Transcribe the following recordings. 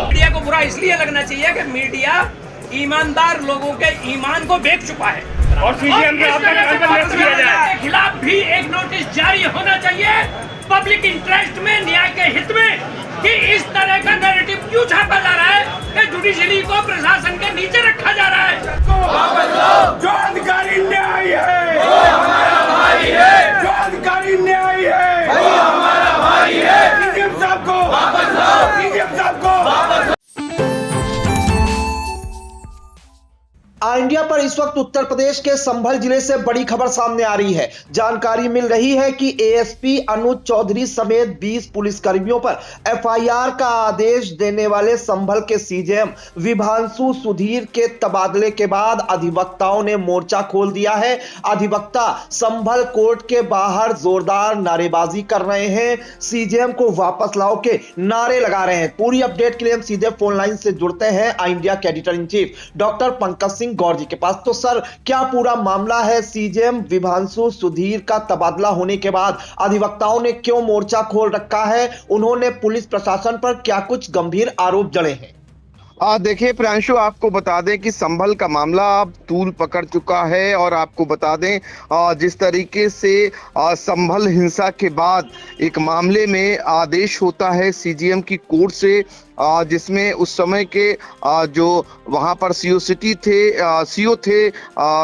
Media को बुरा इसलिए लगना चाहिए कि मीडिया ईमानदार लोगों के ईमान को बेच चुका है और सीजीएम के खिलाफ भी एक नोटिस जारी होना चाहिए पब्लिक इंटरेस्ट में, न्याय के हित में, कि इस तरह का नैरेटिव क्यों छापा जा रहा है कि जुडिशरी को प्रशासन के नीचे रखा जा रहा है। जो अधिकारी न्याय है वो हमारा भाई है, जो अधिकारी न्याय है वो हमारा भाई है। सीएम साहब को वापस लाओ, सीएम साहब को वापस। इंडिया पर इस वक्त उत्तर प्रदेश के संभल जिले से बड़ी खबर सामने आ रही है। जानकारी मिल रही है कि एएसपी अनुज चौधरी समेत 20 पुलिसकर्मियों पर एफआईआर का आदेश देने वाले संभल के सीजेएम विभांशु सुधीर के तबादले के बाद अधिवक्ताओं ने मोर्चा खोल दिया है। अधिवक्ता संभल कोर्ट के बाहर जोरदार नारेबाजी कर रहे हैं, सीजेएम को वापस लाओ के नारे लगा रहे हैं। पूरी अपडेट के लिए हम सीधे फोन लाइन से जुड़ते हैं इंडिया के editor in chief doctor Pankaj Singh Gaur ji के पास। तो सर, क्या पूरा मामला है? सीजेएम विभांशु सुधीर का तबादला होने के बाद अधिवक्ताओं ने क्यों मोर्चा खोल रखा है? उन्होंने पुलिस प्रशासन पर क्या कुछ गंभीर आरोप जड़े हैं? देखिए प्रियांशु, आपको बता दें कि संभल का मामला अब तूल पकड़ चुका है और आपको बता दें जिस तरीके से संभल हिंसा के बाद एक मामले में आदेश होता है सीजीएम की कोर्ट से, जिसमें उस समय के जो वहां पर सीओ थे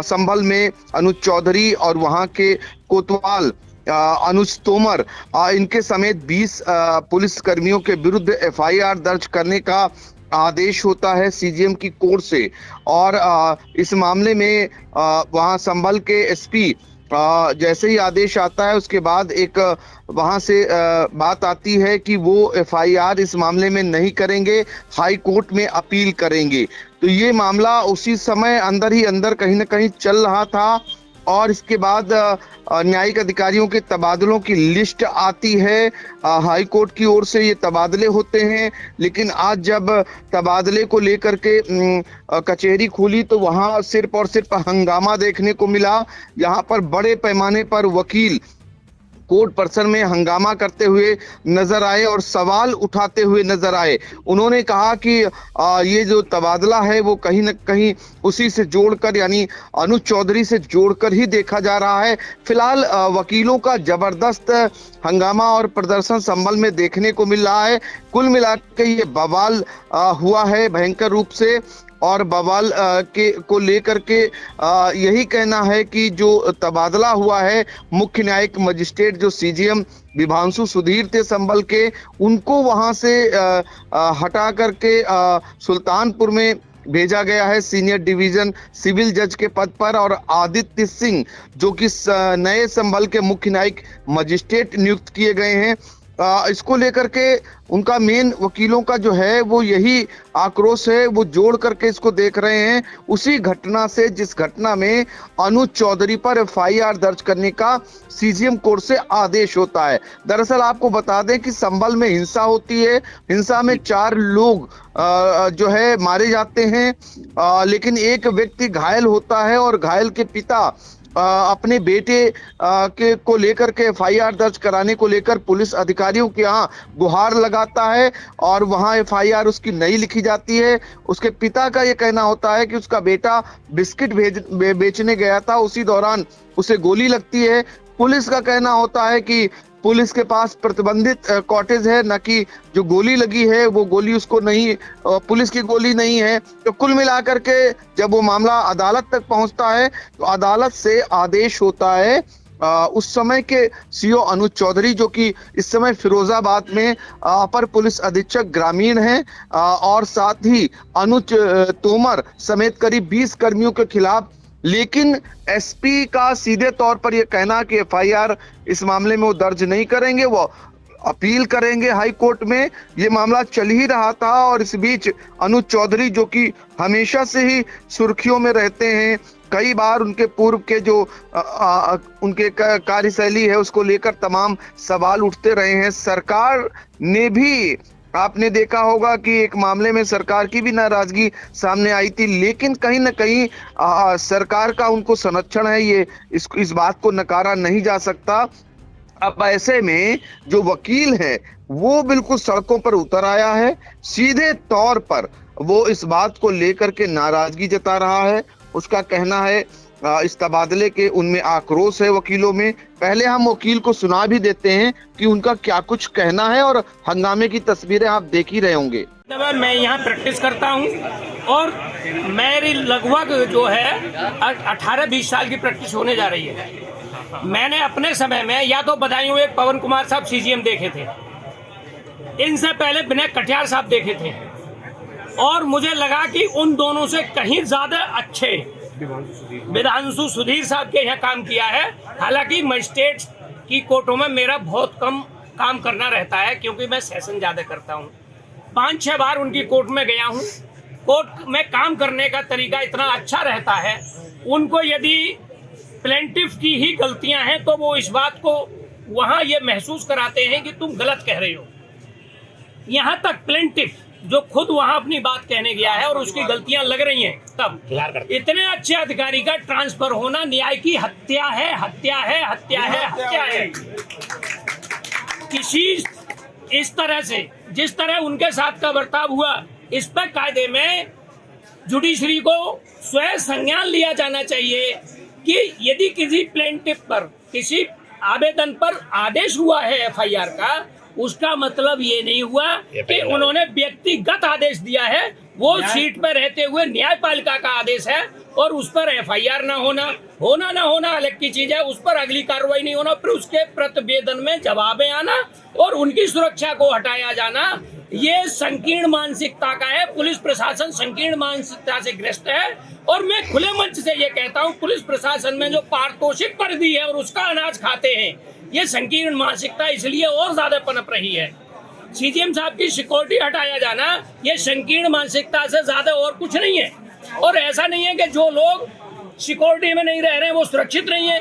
संभल में अनुज चौधरी और वहां के कोतवाल अनुज तोमर, इनके समेत 20 पुलिस कर्मियों के विरुद्ध एफआईआर दर्ज करने का आदेश होता है सीजीएम की कोर्ट से। और इस मामले में वहां संभल के एसपी जैसे ही आदेश आता है उसके बाद एक वहां से बात आती है कि वो एफआईआर इस मामले में नहीं करेंगे, हाई कोर्ट में अपील करेंगे। तो ये मामला उसी समय अंदर ही अंदर कहीं ना कहीं चल रहा था और इसके बाद न्यायिक अधिकारियों के तबादलों की लिस्ट आती है, हाई कोर्ट की ओर से ये तबादले होते हैं। लेकिन आज जब तबादले को लेकर के कचहरी खुली तो वहां सिर्फ और सिर्फ हंगामा देखने को मिला। यहाँ पर बड़े पैमाने पर वकील कोर्ट परिसर में हंगामा करते हुए नजर आए और सवाल उठाते हुए नजर आए। उन्होंने कहा कि ये जो तबादला है वो कहीं न कहीं उसी से जोड़कर, यानी अनुज चौधरी से जोड़कर ही देखा जा रहा है। फिलहाल वकीलों का जबरदस्त हंगामा और प्रदर्शन संभल में देखने को मिल रहा है। कुल मिलाकर ये बवाल हुआ है भयंकर रूप से और बवाल को लेकर के यही कहना है कि जो तबादला हुआ है मुख्य न्यायिक मजिस्ट्रेट जो सीजीएम विभांशु सुधीर थे संभल के, उनको वहां से हटा करके सुल्तानपुर में भेजा गया है सीनियर डिवीजन सिविल जज के पद पर, और आदित्य सिंह जो कि नए संभल के मुख्य न्यायिक मजिस्ट्रेट नियुक्त किए गए हैं। इसको लेकर के उनका मेन वकीलों का जो है वो यही आक्रोश है, वो जोड़ करके इसको देख रहे हैं उसी घटना से जिस घटना में अनुज चौधरी पर एफआईआर दर्ज करने का सीजीएम कोर्ट से आदेश होता है। दरअसल आपको बता दें कि संभल में हिंसा होती है, हिंसा में 4 लोग जो है मारे जाते हैं, लेकिन एक व्यक्ति घायल होता है और घायल के पिता अपने बेटे को लेकर के एफआईआर दर्ज कराने को लेकर पुलिस अधिकारियों के यहाँ गुहार लगाता है और वहां एफआईआर उसकी नहीं लिखी जाती है। उसके पिता का ये कहना होता है कि उसका बेटा बिस्किट बेचने गया था, उसी दौरान उसे गोली लगती है। पुलिस का कहना होता है कि पुलिस के पास प्रतिबंधित कॉटेज है, न कि जो गोली लगी है वो गोली उसको नहीं, पुलिस की गोली नहीं है। तो कुल मिलाकर के जब वो मामला अदालत तक पहुंचता है तो अदालत से आदेश होता है उस समय के सीओ अनुज चौधरी, जो कि इस समय फिरोजाबाद में अपर पुलिस अधीक्षक ग्रामीण हैं, और साथ ही अनुज तोमर समेत करीब 20 कर्मियों के खिलाफ। लेकिन एसपी का सीधे तौर पर यह कहना कि एफआईआर इस मामले में वो दर्ज नहीं करेंगे, वो अपील करेंगे हाई कोर्ट में। ये मामला चल ही रहा था और इस बीच अनुज चौधरी जो कि हमेशा से ही सुर्खियों में रहते हैं, कई बार उनके पूर्व के जो उनके कार्यशैली है उसको लेकर तमाम सवाल उठते रहे हैं। सरकार ने भी, आपने देखा होगा कि एक मामले में सरकार की भी नाराजगी सामने आई थी, लेकिन कहीं ना कहीं सरकार का उनको संरक्षण है, ये इस बात को नकारा नहीं जा सकता। अब ऐसे में जो वकील है वो बिल्कुल सड़कों पर उतर आया है, सीधे तौर पर वो इस बात को लेकर के नाराजगी जता रहा है। उसका कहना है इस तबादले के उनमें आक्रोश है वकीलों में। पहले हम वकील को सुना भी देते हैं कि उनका क्या कुछ कहना है, और हंगामे की तस्वीरें आप देख ही रहे होंगे। मैं यहाँ प्रैक्टिस करता हूँ और मेरी लगभग जो है 18-20 साल की प्रैक्टिस होने जा रही है। मैंने अपने समय में या तो बदायूं एक पवन कुमार साहब सीजीएम देखे थे, इनसे पहले विनय कटियार साहब देखे थे, और मुझे लगा कि उन दोनों से कहीं ज्यादा अच्छे विधांशु सुधीर साहब के यहाँ काम किया है। हालांकि मजिस्ट्रेट की कोर्टों में मेरा बहुत कम काम करना रहता है क्योंकि मैं सेशन ज्यादा करता हूँ। 5-6 बार उनकी कोर्ट में गया हूँ। कोर्ट में काम करने का तरीका इतना अच्छा रहता है, उनको यदि प्लेंटिफ की ही गलतियां हैं तो वो इस बात को वहां ये महसूस कराते हैं कि तुम गलत कह रहे हो। यहाँ तक प्लेंटिफ जो खुद वहां अपनी बात कहने गया है और उसकी गलतियां लग रही हैं, तब इतने अच्छे अधिकारी का ट्रांसफर होना न्याय की हत्या है, हत्या है, हत्या है, हत्या है। किसी इस तरह से जिस तरह उनके साथ का बर्ताव हुआ, इस पर कायदे में जुडिशरी को स्वयं संज्ञान लिया जाना चाहिए कि यदि किसी प्लेंटिफ पर, किसी आवेदन पर आदेश हुआ है एफआईआर का, उसका मतलब ये नहीं हुआ कि उन्होंने व्यक्तिगत आदेश दिया है। वो सीट पर रहते हुए न्यायपालिका का आदेश है और उस पर एफआईआर ना होना अलग की चीज है। उस पर अगली कार्रवाई नहीं होना, फिर उसके प्रतिवेदन में जवाबें आना और उनकी सुरक्षा को हटाया जाना, ये संकीर्ण मानसिकता का है। पुलिस प्रशासन संकीर्ण मानसिकता से ग्रस्त है और मैं खुले मंच से ये कहता हूँ, पुलिस प्रशासन में जो पारितोषिक पर दी है और उसका अनाज खाते हैं, ये संकीर्ण मानसिकता इसलिए और ज्यादा पनप रही है। सीजीएम साहब की सिक्योरिटी हटाया जाना ये संकीर्ण मानसिकता से ज्यादा और कुछ नहीं है। और ऐसा नहीं है कि जो लोग सिक्योरिटी में नहीं रह रहे हैं वो सुरक्षित नहीं है।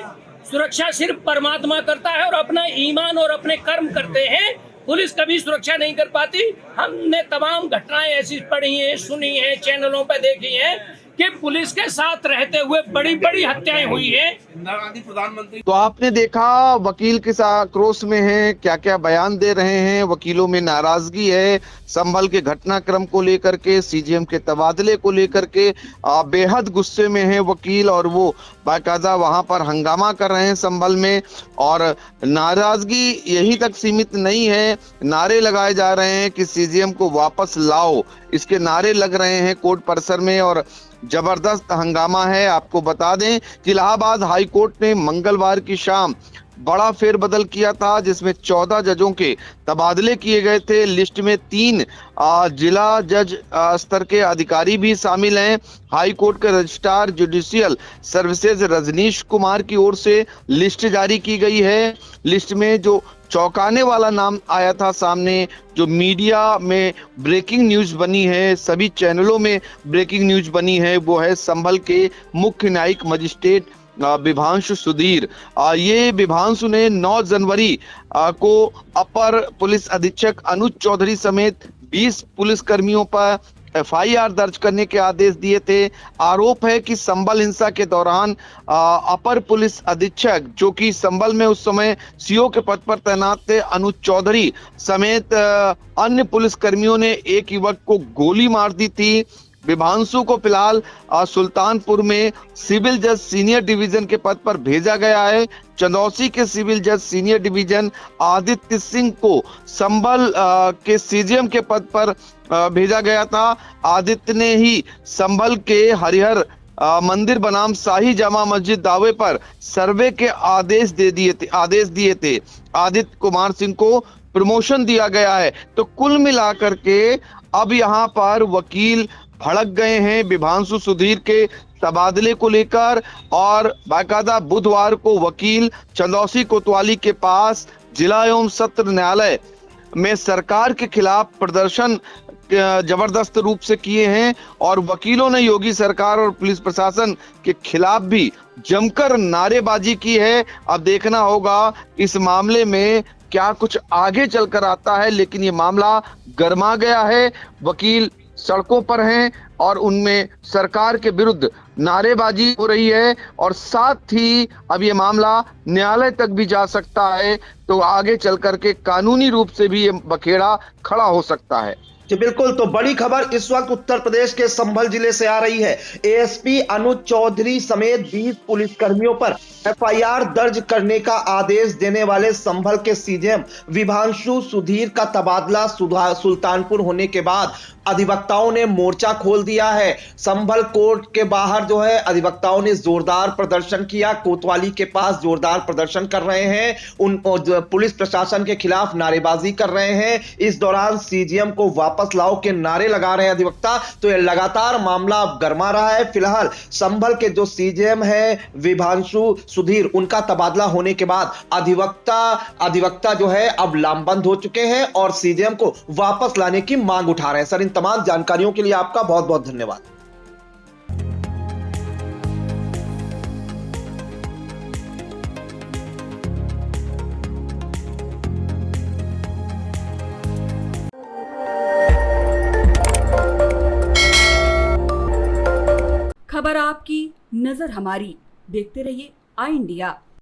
सुरक्षा सिर्फ परमात्मा करता है और अपना ईमान और अपने कर्म करते हैं। पुलिस कभी सुरक्षा नहीं कर पाती। हमने तमाम घटनाएं ऐसी पढ़ी हैं, सुनी हैं, चैनलों पर देखी हैं कि पुलिस के साथ रहते हुए बड़ी बड़ी हत्याएं हुई हैं। प्रधानमंत्री तो आपने देखा वकील किस आक्रोश में है, क्या क्या बयान दे रहे हैं। वकीलों में नाराजगी है संभल के घटनाक्रम को लेकर के, सीजीएम के तबादले को लेकर के बेहद गुस्से में है वकील, और वो बाकायदा वहां पर हंगामा कर रहे हैं संभल में। और नाराजगी यही तक सीमित नहीं है, नारे लगाए जा रहे हैं कि सीजीएम को वापस लाओ, इसके नारे लग रहे हैं कोर्ट परिसर में और जबरदस्त हंगामा है। आपको बता दें कि इलाहाबाद हाई कोर्ट ने मंगलवार की शाम बड़ा फेरबदल किया था, जिसमें 14 जजों के तबादले किए गए थे। लिस्ट में 3 जिला जज स्तर के अधिकारी भी शामिल हैं। हाई कोर्ट के registrar judicial services Rajneesh Kumar की ओर से लिस्ट जारी की गई है। लिस्ट में जो चौंकाने वाला नाम आया था सामने, जो मीडिया में ब्रेकिंग न्यूज बनी है, सभी चैनलों में ब्रेकिंग न्यूज बनी है, वो है संभल के मुख्य न्यायिक मजिस्ट्रेट विभांशु सुधीर। ये विभांशु ने 9 जनवरी को अपर पुलिस अधीक्षक अनुज चौधरी समेत 20 पुलिसकर्मियों पर एफआईआर दर्ज करने के आदेश दिए थे। आरोप है कि संभल हिंसा के दौरान अपर पुलिस अधीक्षक, जो कि संभल में उस समय सीओ के पद पर तैनात थे, अनुज चौधरी समेत अन्य पुलिसकर्मियों ने एक युवक को गोली मार दी थी। विभांशु को फिलहाल सुल्तानपुर में सिविल जज सीनियर डिवीजन के पद पर भेजा गया है। चंदौसी के सिविल जज सीनियर डिवीजन आदित्य सिंह को संभल के सीजीएम के पद पर भेजा गया था। आदित्य ने ही संभल के हरिहर मंदिर बनाम शाही जामा मस्जिद दावे पर सर्वे के आदेश दिए थे। आदित्य कुमार सिंह को प्रमोशन दिया गया है। तो कुल मिलाकर के अब यहाँ पर वकील भड़क गए हैं विभांशु सुधीर के तबादले को लेकर, और बाकायदा बुधवार को वकील चंदौसी कोतवाली के पास जिला एवं सत्र न्यायालय में सरकार के खिलाफ प्रदर्शन जबरदस्त रूप से किए हैं और वकीलों ने योगी सरकार और पुलिस प्रशासन के खिलाफ भी जमकर नारेबाजी की है। अब देखना होगा इस मामले में क्या कुछ आगे चलकर आता है, लेकिन ये मामला गर्मा गया है। वकील सड़कों पर हैं और उनमें सरकार के विरुद्ध नारेबाजी हो रही है और साथ ही अब ये मामला न्यायालय तक भी जा सकता है, तो आगे चल करके कानूनी रूप से भी ये बखेड़ा खड़ा हो सकता है। जी बिल्कुल। तो बड़ी खबर इस वक्त उत्तर प्रदेश के संभल जिले से आ रही है। एएसपी अनुज चौधरी समेत 20 पुलिसकर्मियों पर एफआईआर दर्ज करने का आदेश देने वाले संभल के सीजेएम विभांशु सुधीर का तबादला सुल्तानपुर होने के बाद अधिवक्ताओं ने मोर्चा खोल दिया है। संभल कोर्ट के बाहर जो है अधिवक्ताओं ने जोरदार प्रदर्शन किया, कोतवाली के पास जोरदार प्रदर्शन कर रहे हैं, उन पुलिस प्रशासन के खिलाफ नारेबाजी कर रहे हैं। इस दौरान सीजीएम को वापस लाओ के नारे लगा रहे हैं अधिवक्ता। तो यह लगातार मामला अब गर्मा रहा है। फिलहाल संभल के जो सीजीएम है विभांशु सुधीर, उनका तबादला होने के बाद अधिवक्ता जो है अब लामबंद हो चुके हैं और सीजीएम को वापस लाने की मांग उठा रहे हैं। सर, इन तमाम जानकारियों के लिए आपका बहुत बहुत धन्यवाद। खबर आपकी, नजर हमारी। देखते रहिए आई इंडिया।